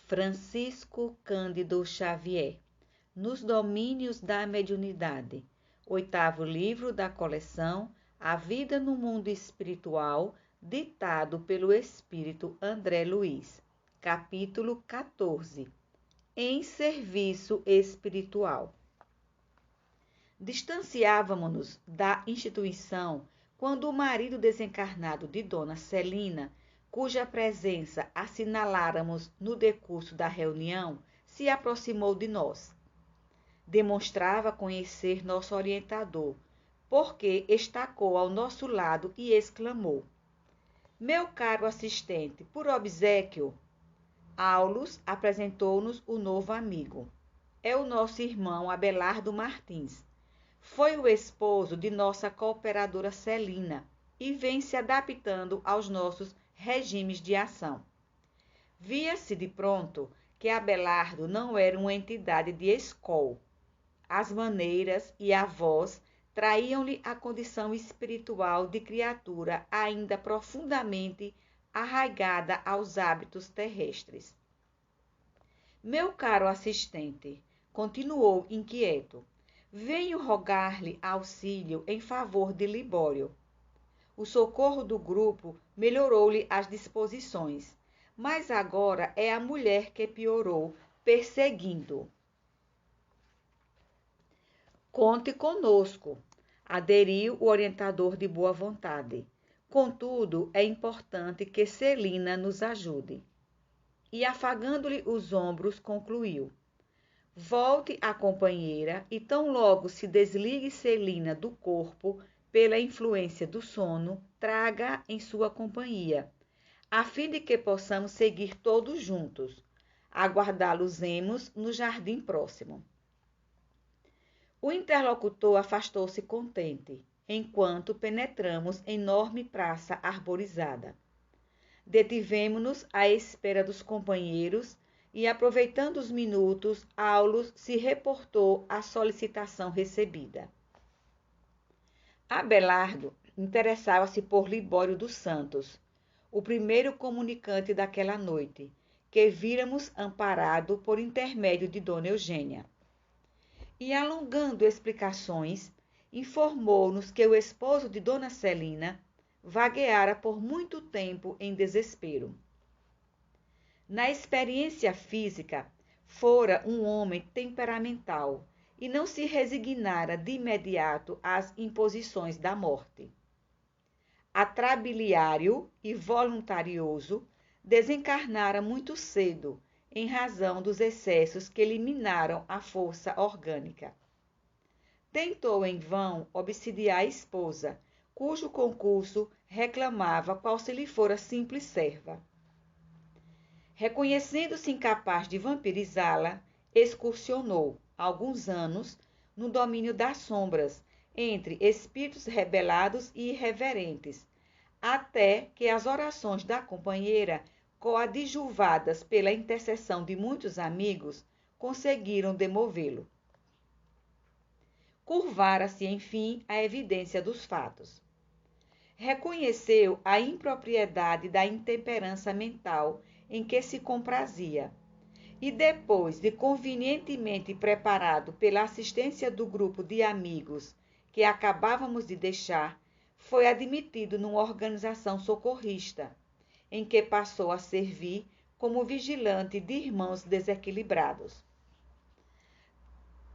Francisco Cândido Xavier, Nos Domínios da Mediunidade, 8º livro da coleção A Vida no Mundo Espiritual, ditado pelo Espírito André Luiz, capítulo 14, Em Serviço Espiritual. Distanciávamos-nos da instituição quando o marido desencarnado de Dona Celina, cuja presença assinaláramos no decurso da reunião, se aproximou de nós. Demonstrava conhecer nosso orientador, porque estacou ao nosso lado e exclamou: "Meu caro assistente, por obséquio." Aulus apresentou-nos o novo amigo. É o nosso irmão Abelardo Martins. Foi o esposo de nossa cooperadora Celina e vem se adaptando aos nossos regimes de ação. Via-se de pronto que Abelardo não era uma entidade de escol. As maneiras e a voz traíam-lhe a condição espiritual de criatura ainda profundamente arraigada aos hábitos terrestres. Meu caro assistente, continuou inquieto, venho rogar-lhe auxílio em favor de Libório. O socorro do grupo melhorou-lhe as disposições, mas agora é a mulher que piorou, perseguindo. Conte conosco, aderiu o orientador de boa vontade. Contudo, é importante que Celina nos ajude. E afagando-lhe os ombros, concluiu: volte à companheira e tão logo se desligue Celina do corpo pela influência do sono, traga em sua companhia, a fim de que possamos seguir todos juntos. Aguardá-los-emos no jardim próximo. O interlocutor afastou-se contente, enquanto penetramos em enorme praça arborizada. Detivemo-nos à espera dos companheiros e, aproveitando os minutos, Aulus se reportou à solicitação recebida. Abelardo interessava-se por Libório dos Santos, o primeiro comunicante daquela noite, que víramos amparado por intermédio de Dona Eugênia. E, alongando explicações, informou-nos que o esposo de Dona Celina vagueara por muito tempo em desespero. Na experiência física, fora um homem temperamental e não se resignara de imediato às imposições da morte. Atrabiliário e voluntarioso, desencarnara muito cedo, em razão dos excessos que eliminaram a força orgânica. Tentou em vão obsidiar a esposa, cujo concurso reclamava qual se lhe fora simples serva. Reconhecendo-se incapaz de vampirizá-la, excursionou, há alguns anos, no domínio das sombras, entre espíritos rebelados e irreverentes, até que as orações da companheira, coadjuvadas pela intercessão de muitos amigos, conseguiram demovê-lo. Curvara-se, enfim, à evidência dos fatos. Reconheceu a impropriedade da intemperança mental em que se comprazia, e depois de convenientemente preparado pela assistência do grupo de amigos que acabávamos de deixar, foi admitido numa organização socorrista, em que passou a servir como vigilante de irmãos desequilibrados.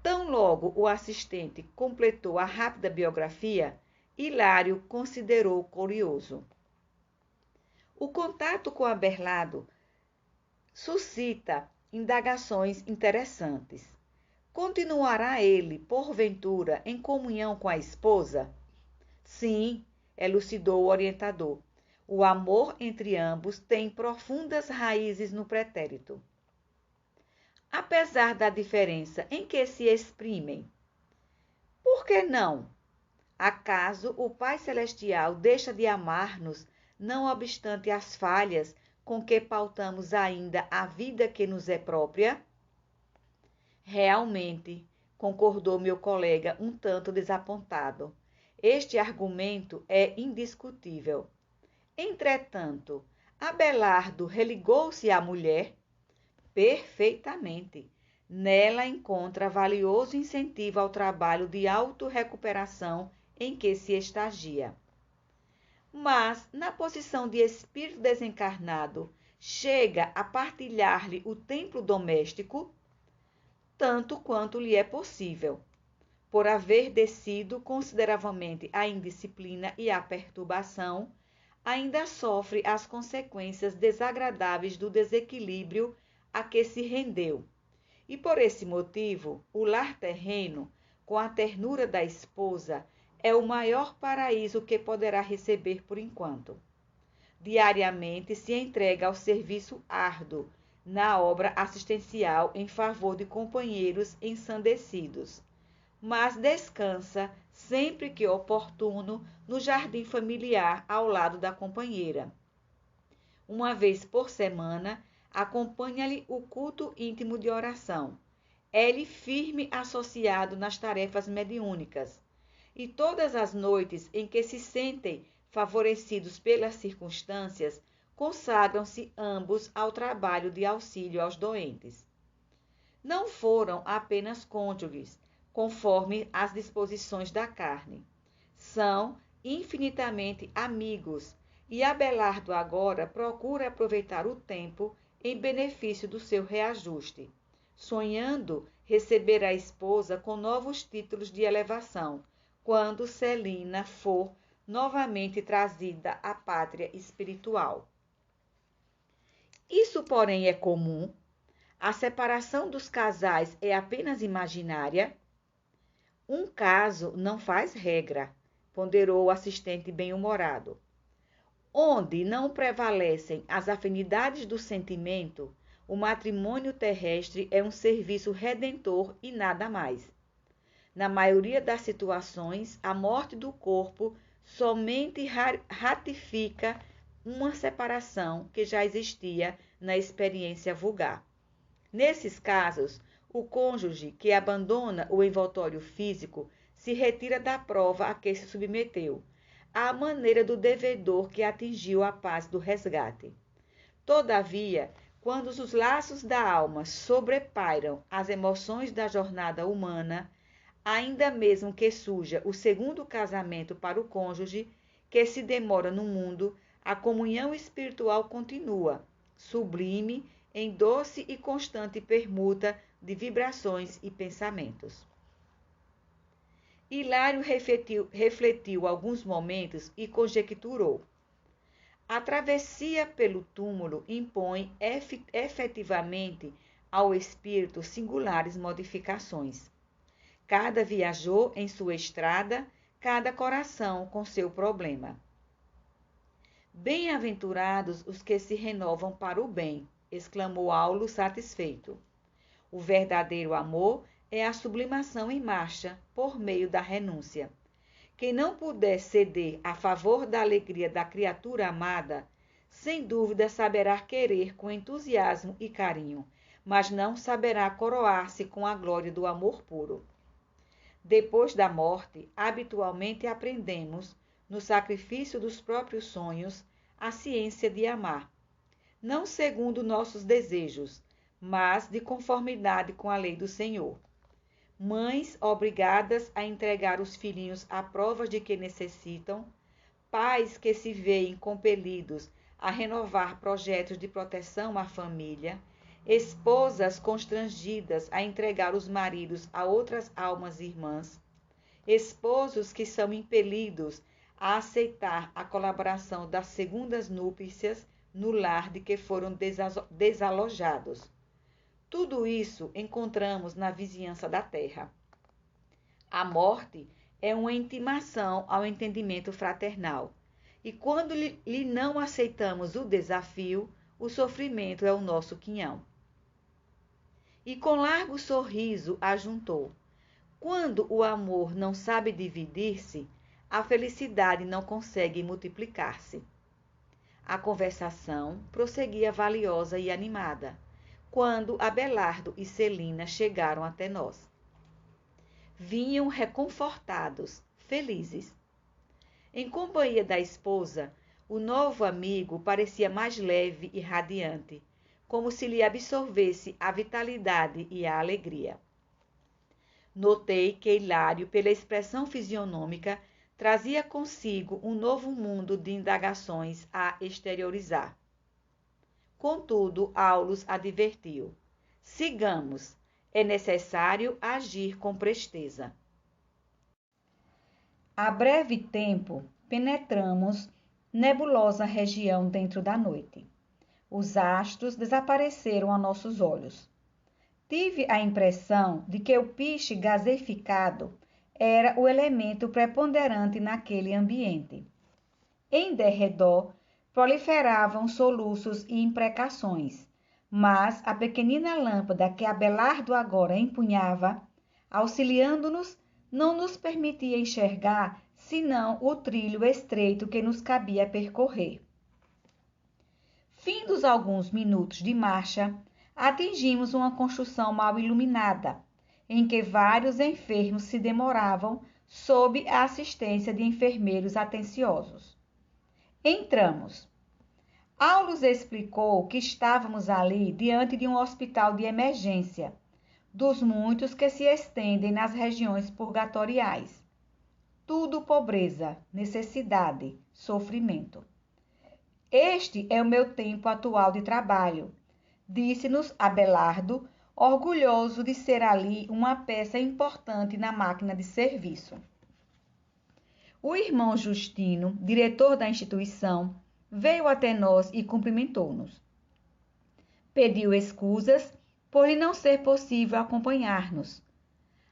Tão logo o assistente completou a rápida biografia, Hilário considerou curioso. O contato com Abelardo suscita indagações interessantes. Continuará ele, porventura, em comunhão com a esposa? Sim, elucidou o orientador. O amor entre ambos tem profundas raízes no pretérito. Apesar da diferença em que se exprimem. Por que não? Acaso o Pai Celestial deixa de amar-nos, não obstante as falhas com que pautamos ainda a vida que nos é própria? Realmente, concordou meu colega um tanto desapontado. Este argumento é indiscutível. Entretanto, Abelardo religou-se à mulher? Perfeitamente. Nela encontra valioso incentivo ao trabalho de autorrecuperação em que se estagia. Mas, na posição de espírito desencarnado, chega a partilhar-lhe o templo doméstico, tanto quanto lhe é possível, por haver descido consideravelmente a indisciplina e a perturbação, ainda sofre as consequências desagradáveis do desequilíbrio a que se rendeu. E por esse motivo, o lar terreno, com a ternura da esposa, é o maior paraíso que poderá receber por enquanto. Diariamente se entrega ao serviço árduo na obra assistencial em favor de companheiros ensandecidos, mas descansa, sempre que oportuno, no jardim familiar ao lado da companheira. Uma vez por semana, acompanha-lhe o culto íntimo de oração. É-lhe firme associado nas tarefas mediúnicas. E todas as noites em que se sentem favorecidos pelas circunstâncias, consagram-se ambos ao trabalho de auxílio aos doentes. Não foram apenas cônjuges, conforme as disposições da carne. São infinitamente amigos, e Abelardo agora procura aproveitar o tempo em benefício do seu reajuste, sonhando receber a esposa com novos títulos de elevação, quando Celina for novamente trazida à pátria espiritual. Isso, porém, é comum? A separação dos casais é apenas imaginária? Um caso não faz regra, ponderou o assistente bem-humorado. Onde não prevalecem as afinidades do sentimento, o matrimônio terrestre é um serviço redentor e nada mais. Na maioria das situações, a morte do corpo somente ratifica uma separação que já existia na experiência vulgar. Nesses casos, o cônjuge que abandona o envoltório físico se retira da prova a que se submeteu, à maneira do devedor que atingiu a paz do resgate. Todavia, quando os laços da alma sobrepairam as emoções da jornada humana, ainda mesmo que surja o segundo casamento para o cônjuge que se demora no mundo, a comunhão espiritual continua, sublime, em doce e constante permuta de vibrações e pensamentos. Hilário refletiu alguns momentos e conjecturou. A travessia pelo túmulo impõe efetivamente ao espírito singulares modificações. Cada viajou em sua estrada, cada coração com seu problema. Bem-aventurados os que se renovam para o bem, exclamou Aulo satisfeito. O verdadeiro amor é a sublimação em marcha, por meio da renúncia. Quem não puder ceder a favor da alegria da criatura amada, sem dúvida saberá querer com entusiasmo e carinho, mas não saberá coroar-se com a glória do amor puro. Depois da morte, habitualmente aprendemos, no sacrifício dos próprios sonhos, a ciência de amar, não segundo nossos desejos, mas de conformidade com a lei do Senhor. Mães obrigadas a entregar os filhinhos a provas de que necessitam, pais que se veem compelidos a renovar projetos de proteção à família, esposas constrangidas a entregar os maridos a outras almas irmãs, esposos que são impelidos a aceitar a colaboração das segundas núpcias no lar de que foram desalojados. Tudo isso encontramos na vizinhança da terra. A morte é uma intimação ao entendimento fraternal, e quando lhe não aceitamos o desafio, o sofrimento é o nosso quinhão. E com largo sorriso ajuntou: quando o amor não sabe dividir-se, a felicidade não consegue multiplicar-se. A conversação prosseguia valiosa e animada, quando Abelardo e Celina chegaram até nós. Vinham reconfortados, felizes. Em companhia da esposa, o novo amigo parecia mais leve e radiante, como se lhe absorvesse a vitalidade e a alegria. Notei que Hilário, pela expressão fisionômica, trazia consigo um novo mundo de indagações a exteriorizar. Contudo, Aulus advertiu: sigamos, é necessário agir com presteza. A breve tempo, penetramos nebulosa região dentro da noite. Os astros desapareceram a nossos olhos. Tive a impressão de que o piche gaseificado era o elemento preponderante naquele ambiente. Em derredor, proliferavam soluços e imprecações, mas a pequenina lâmpada que Abelardo agora empunhava, auxiliando-nos, não nos permitia enxergar senão o trilho estreito que nos cabia percorrer. Findos alguns minutos de marcha, atingimos uma construção mal iluminada, em que vários enfermos se demoravam sob a assistência de enfermeiros atenciosos. Entramos. Aulus explicou que estávamos ali diante de um hospital de emergência, dos muitos que se estendem nas regiões purgatoriais. Tudo pobreza, necessidade, sofrimento. Este é o meu tempo atual de trabalho, disse-nos Abelardo, orgulhoso de ser ali uma peça importante na máquina de serviço. O irmão Justino, diretor da instituição, veio até nós e cumprimentou-nos. Pediu escusas por lhe não ser possível acompanhar-nos.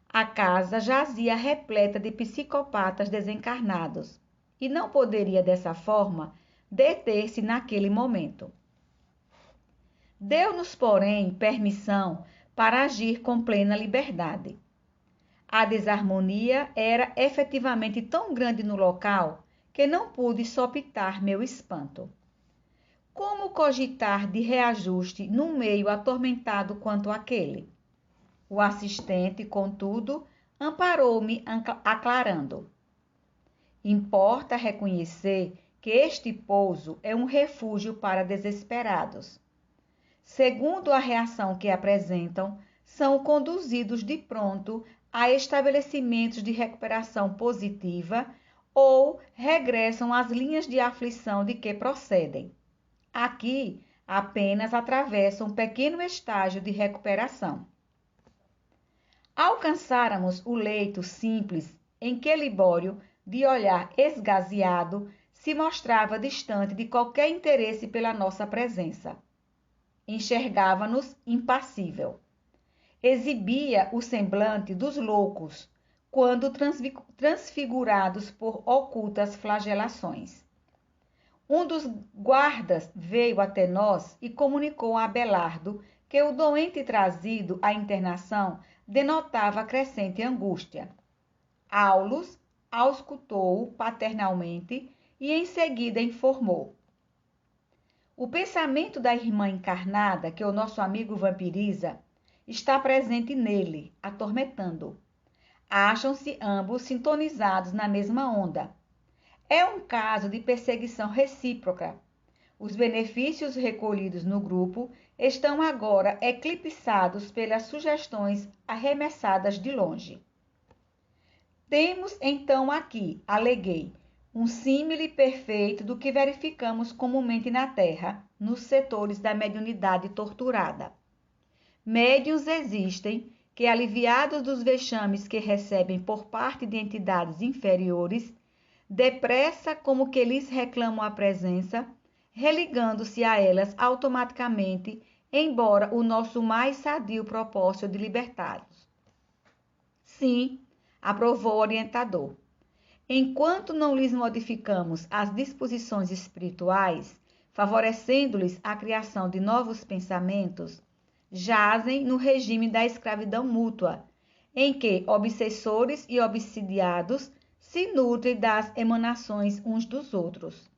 A casa jazia repleta de psicopatas desencarnados e não poderia, dessa forma, deter-se naquele momento. Deu-nos, porém, permissão para agir com plena liberdade. A desarmonia era efetivamente tão grande no local que não pude sopitar meu espanto. Como cogitar de reajuste num meio atormentado quanto aquele? O assistente, contudo, amparou-me, aclarando: importa reconhecer que este pouso é um refúgio para desesperados. Segundo a reação que apresentam, são conduzidos de pronto a estabelecimentos de recuperação positiva ou regressam às linhas de aflição de que procedem. Aqui, apenas atravessam um pequeno estágio de recuperação. Alcançáramos o leito simples em que Libório, de olhar esgazeado, se mostrava distante de qualquer interesse pela nossa presença. Enxergava-nos impassível. Exibia o semblante dos loucos, quando transfigurados por ocultas flagelações. Um dos guardas veio até nós e comunicou a Abelardo que o doente trazido à internação denotava crescente angústia. Aulus auscultou-o paternalmente e em seguida informou: o pensamento da irmã encarnada que o nosso amigo vampiriza está presente nele, atormentando-o. Acham-se ambos sintonizados na mesma onda. É um caso de perseguição recíproca. Os benefícios recolhidos no grupo estão agora eclipsados pelas sugestões arremessadas de longe. Temos então aqui, aleguei, um símile perfeito do que verificamos comumente na Terra, nos setores da mediunidade torturada. Médiuns existem que, aliviados dos vexames que recebem por parte de entidades inferiores, depressa como que lhes reclamam a presença, religando-se a elas automaticamente, embora o nosso mais sadio propósito de libertá-los. Sim, aprovou o orientador. Enquanto não lhes modificamos as disposições espirituais, favorecendo-lhes a criação de novos pensamentos, jazem no regime da escravidão mútua, em que obsessores e obsidiados se nutrem das emanações uns dos outros.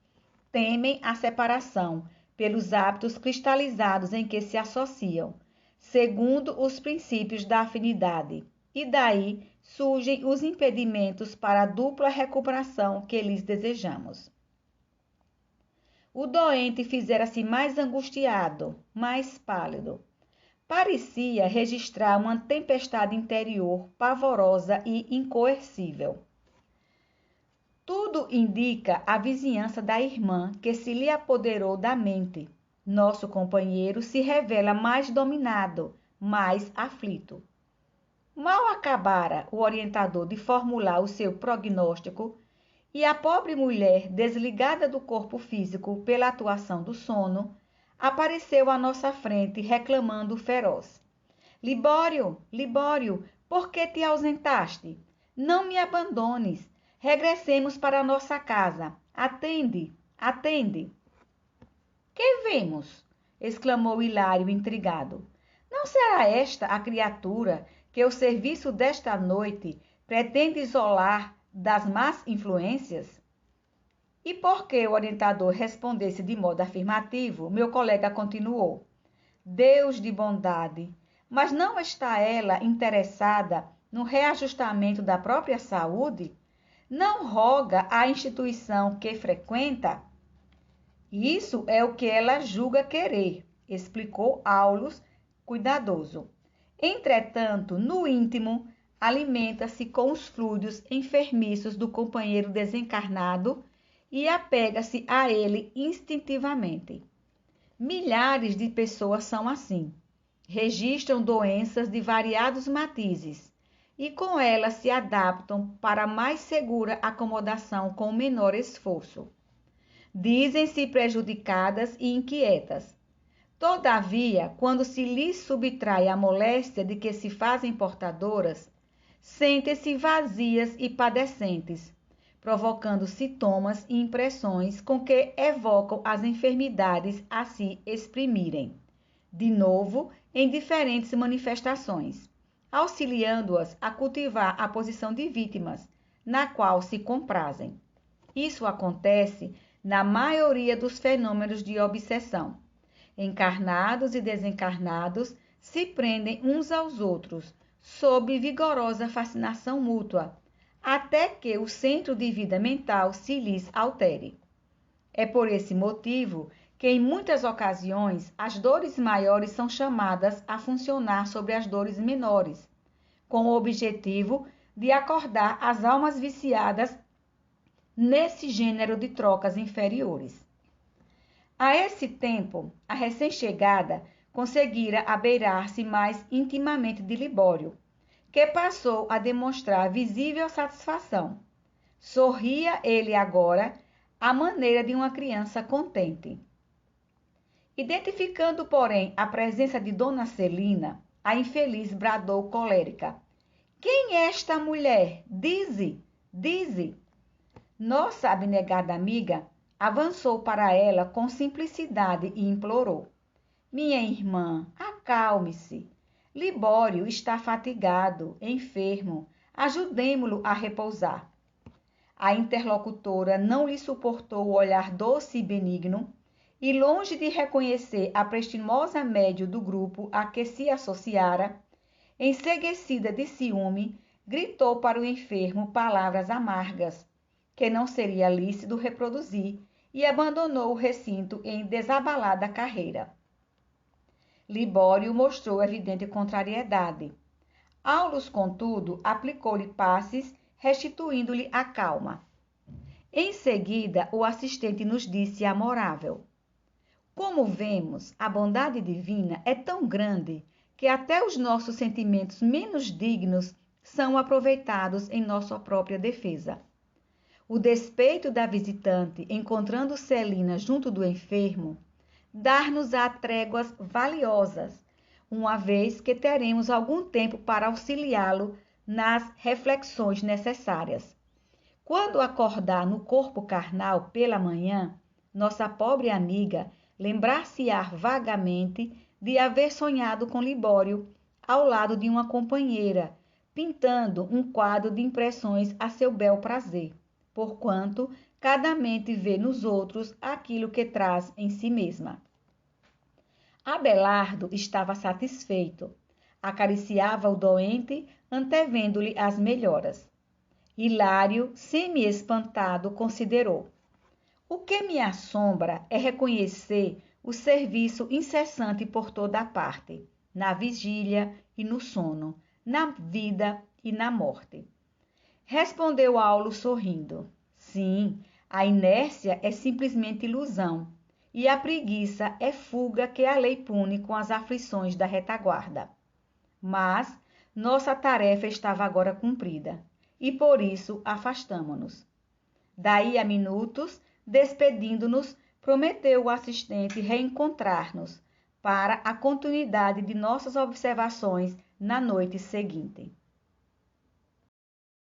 Temem a separação pelos hábitos cristalizados em que se associam, segundo os princípios da afinidade, e daí surgem os impedimentos para a dupla recuperação que lhes desejamos. O doente fizera-se mais angustiado, mais pálido. Parecia registrar uma tempestade interior pavorosa e incoercível. Tudo indica a vizinhança da irmã que se lhe apoderou da mente. Nosso companheiro se revela mais dominado, mais aflito. Mal acabara o orientador de formular o seu prognóstico, e a pobre mulher, desligada do corpo físico pela atuação do sono, apareceu à nossa frente reclamando feroz. Libório, Libório, por que te ausentaste? Não me abandones. Regressemos para a nossa casa. Atende, atende. Que vemos? Exclamou Hilário intrigado. Não será esta a criatura que o serviço desta noite pretende isolar das más influências? E porque o orientador respondesse de modo afirmativo, meu colega continuou. Deus de bondade, mas não está ela interessada no reajustamento da própria saúde? Não roga à instituição que frequenta? Isso é o que ela julga querer, explicou Aulus, cuidadoso. Entretanto, no íntimo, alimenta-se com os fluidos enfermiços do companheiro desencarnado e apega-se a ele instintivamente. Milhares de pessoas são assim. Registram doenças de variados matizes e com elas se adaptam para mais segura acomodação com menor esforço. Dizem-se prejudicadas e inquietas. Todavia, quando se lhes subtrai a moléstia de que se fazem portadoras, sentem-se vazias e padecentes, provocando sintomas e impressões com que evocam as enfermidades a se exprimirem, de novo, em diferentes manifestações, auxiliando-as a cultivar a posição de vítimas, na qual se comprazem. Isso acontece na maioria dos fenômenos de obsessão. Encarnados e desencarnados se prendem uns aos outros, sob vigorosa fascinação mútua, até que o centro de vida mental se lhes altere. É por esse motivo que, em muitas ocasiões, as dores maiores são chamadas a funcionar sobre as dores menores, com o objetivo de acordar as almas viciadas nesse gênero de trocas inferiores. A esse tempo, a recém-chegada conseguira abeirar-se mais intimamente de Libório, que passou a demonstrar visível satisfação. Sorria ele agora à maneira de uma criança contente. Identificando, porém, a presença de Dona Celina, a infeliz bradou colérica. Quem é esta mulher? Dize, dize. Nossa abnegada amiga avançou para ela com simplicidade e implorou. Minha irmã, acalme-se. Libório está fatigado, enfermo. Ajudemo-lo a repousar. A interlocutora não lhe suportou o olhar doce e benigno e, longe de reconhecer a prestimosa médio do grupo a que se associara, enseguecida de ciúme, gritou para o enfermo palavras amargas, que não seria lícito reproduzir, e abandonou o recinto em desabalada carreira. Libório mostrou evidente contrariedade. Aulus, contudo, aplicou-lhe passes, restituindo-lhe a calma. Em seguida, o assistente nos disse amorável. Como vemos, a bondade divina é tão grande que até os nossos sentimentos menos dignos são aproveitados em nossa própria defesa. O despeito da visitante, encontrando Celina junto do enfermo, dar-nos-á tréguas valiosas, uma vez que teremos algum tempo para auxiliá-lo nas reflexões necessárias. Quando acordar no corpo carnal pela manhã, nossa pobre amiga lembrar-se-á vagamente de haver sonhado com Libório ao lado de uma companheira, pintando um quadro de impressões a seu bel prazer, porquanto cada mente vê nos outros aquilo que traz em si mesma. Abelardo estava satisfeito. Acariciava o doente, antevendo-lhe as melhoras. Hilário, semi-espantado, considerou. O que me assombra é reconhecer o serviço incessante por toda a parte, na vigília e no sono, na vida e na morte. Respondeu Aulo sorrindo. Sim, a inércia é simplesmente ilusão, e a preguiça é fuga que a lei pune com as aflições da retaguarda. Mas nossa tarefa estava agora cumprida, e por isso afastamo-nos. Daí a minutos, despedindo-nos, prometeu o assistente reencontrar-nos para a continuidade de nossas observações na noite seguinte.